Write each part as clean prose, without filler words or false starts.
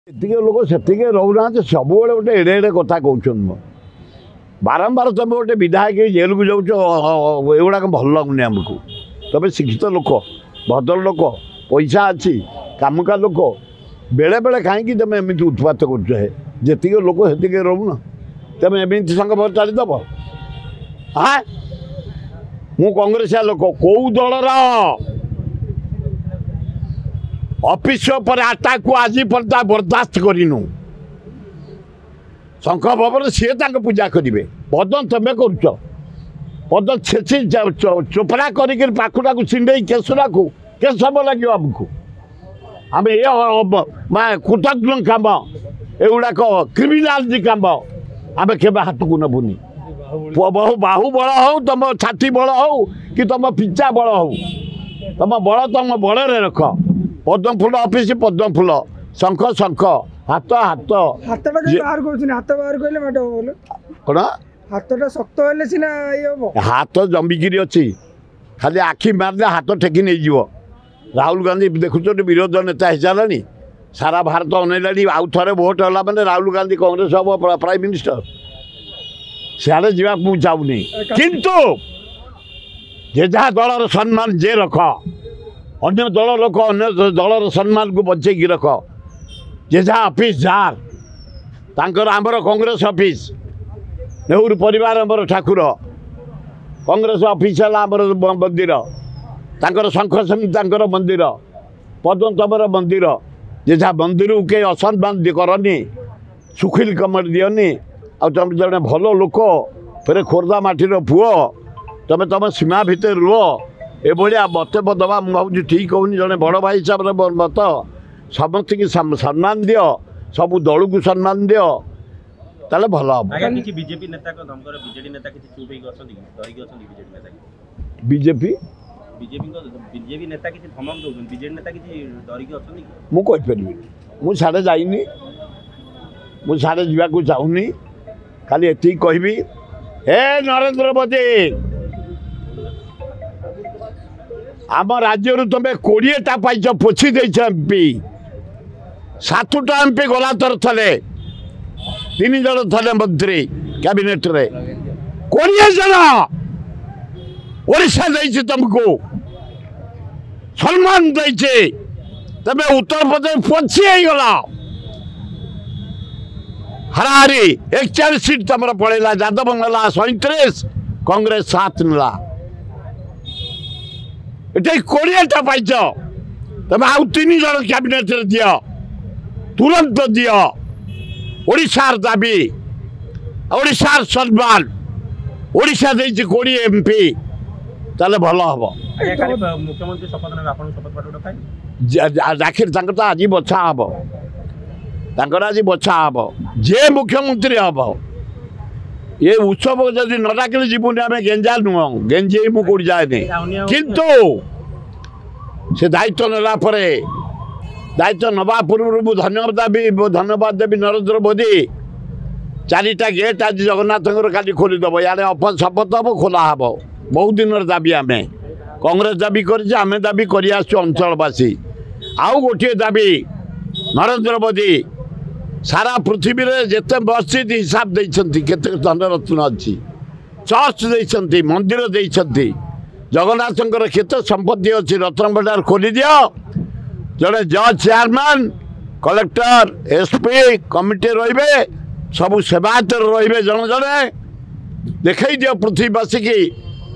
ଏତିକି ଲୋକ ସେତିକି ରହୁନାହାନ୍ତି ସବୁବେଳେ ଗୋଟେ ଏଡ଼େ ଏଡ଼େ କଥା କହୁଛନ୍ତି ବାରମ୍ବାର ତମେ ଗୋଟେ ବିଧାୟକ ଜେଲକୁ ଯାଉଛ ଏଗୁଡ଼ାକ ଭଲ ଲାଗୁନି ଆମକୁ ତମେ ଶିକ୍ଷିତ ଲୋକ ଭଦ୍ର ଲୋକ ପଇସା ଅଛି କାମକା ଲୋକ ବେଳେବେଳେ କାହିଁକି ତମେ ଏମିତି ଉତ୍ପାତ କରୁଛ ଯେତିକି ଲୋକ ସେତିକି ରହୁନ ତମେ ଏମିତି ସଂଘ ଚାଲିଦେବ ହଁ ମୁଁ କଂଗ୍ରେସିଆ ଲୋକ କେଉଁ ଦଳର ଅଫିସ ଉପରେ ଆଟାକ୍ आज पर्यंत बर्दास्त करनु शंख भवन सी पूजा करेंगे पदन तुम्हें करुच पदन छेची चोपड़ा करखुटा को छिंडे केशुरा को के समय लगे आमको आम ये कृतज्ञ कम एगुड़ाक क्रिमिनाल कम आम के हाथ को नबुनी बाहु बल हो तुम छाती बल हो कि तुम पिचा बल हो तुम बल तुम बड़े रख पद्म फूल ऑफिस पद्म फूल शंख शंख हाथ हाथ हाथ बाहर कहले मैडम बोले कौन हाथटा शक्त हेले सिना ये हो हाथ जमिकी अच्छी खाली आखि मारले हाथ टेकी नहीं जीव राहुल गांधी देखुच विरोध नेता हो सारा सारा भारत अनेला आउ थे भोट है मैंने राहुल गांधी कांग्रेस हम प्राइम मिनिस्टर सियाड़े जावाक मुझे चाहूनी किंतु जे जहाँ दलर सम्मान जे रख अन्य दल लोक अन्य दलर सम्मान को बचे रख जे जहाँ ऑफिस जार तांकर आमर कांग्रेस ऑफिस नेहरू परिवार आमर ठाकुर कांग्रेस ऑफिस है आमर मंदिर तांकर शंख तांकर मंदिर पद्म तमर मंदिर जे जहाँ मंदिर के असम्मान करनी सुखिल कमर दियनी आ तुम जड़े भल लोक फिर खोर्धा माटीर पुओ तुम तुम सीमा भितर रुह एभलिया मत दबा मुझे ठीक कहूनी जड़े बड़ भाई हिसाब से मत समस्त की सम्मान दियो सब दल को सम्मान दियो ताले भल हम बीजेपी नेता को धमकर बीजेडी नेता किसी चुप होई गछथि डरी गछथि बीजेडी नेता बीजेपी बीजेपी नेता किसी धमक दउछन बीजेडी नेता किसी डरी गछथि मु कहि परबी मु साडे जाइनी मु साडे जीवा को चाहूनी खाली एति कहबी हे नरेंद्र मोदी आम राज्य तुम्हें 20टा पाइच पोछी देछ एमपी 7टा एमपी गला तर थे 3 जन थे मंत्री कैबिनेट रे 20 जन ओडिशा देछि तुमको सम्मान देछि तबे उत्तर प्रदेश पोछी हो गला हराहारी 41 सीट तुम पड़ेगा यादव नेला 37 कांग्रेस 7 नेला ये 20टा पाइच तुम आउ 3 जन कैबिनेट दियो तुरंत दियो ओडिशार दाबी ओडिशार सम्मान ओडिशा देछि 20 एमपी ताले भल हम मुख्यमंत्री शपथ ने आपन शपथ पाठ उठाई राखिर तो आज बछा हम आज बछा हम जे मुख्यमंत्री हम ये उत्सव जदि न डाकिले जीवनी आम गेंजा नुह गेंजी मुझे जाए किंतु से दायित्व नेला दायित्व नवा पूर्व धन्यवाद देवी नरेंद्र मोदी 4टा गेट आज जगन्नाथ खाली खोलीदेव यार अपन शपथ हम खोला हम बहुत दिन दाबी आम कांग्रेस दाबी कर दाबी कर अंचलवासी आउ गोटे दाबी नरेंद्र मोदी सारा पृथ्वी रे जिते मस्जिद हिसाब देते धनरत्न अच्छी चर्च देते मंदिर देते जगन्नाथ केते संपत्ति अच्छी रत्न भंडार खोली दियो जड़े जज चेयरमैन कलेक्टर एसपी कमिटी रे सब सेवायत रे जन जड़े देखई दियो पृथ्वीवासी की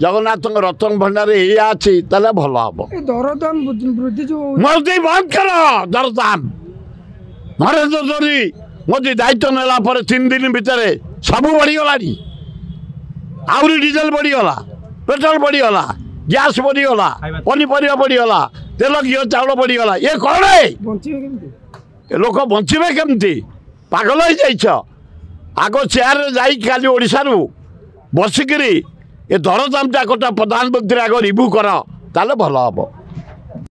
जगन्नाथ रत्न भंडार या अच्छी भल हम दरदाम वृद्धि जो मोदी बंद कर दरदाम नरेंद्र मोदी दायित्व नेला 3 दिन भितर सब बढ़ीगला आहरी डीजेल बढ़ीगला पेट्रोल बढ़ीगला गैस बढ़ीगला पनीपरिया बढ़ीगला तेल घी चाउल बढ़ीगला ये कौन लोक बचे केमती पागल हो जाइछ आग चेयर जाली ओडिशा बसिकी ये दरदाम जाकटा प्रधानमंत्री आग रिव्यू कर ताले भल हम।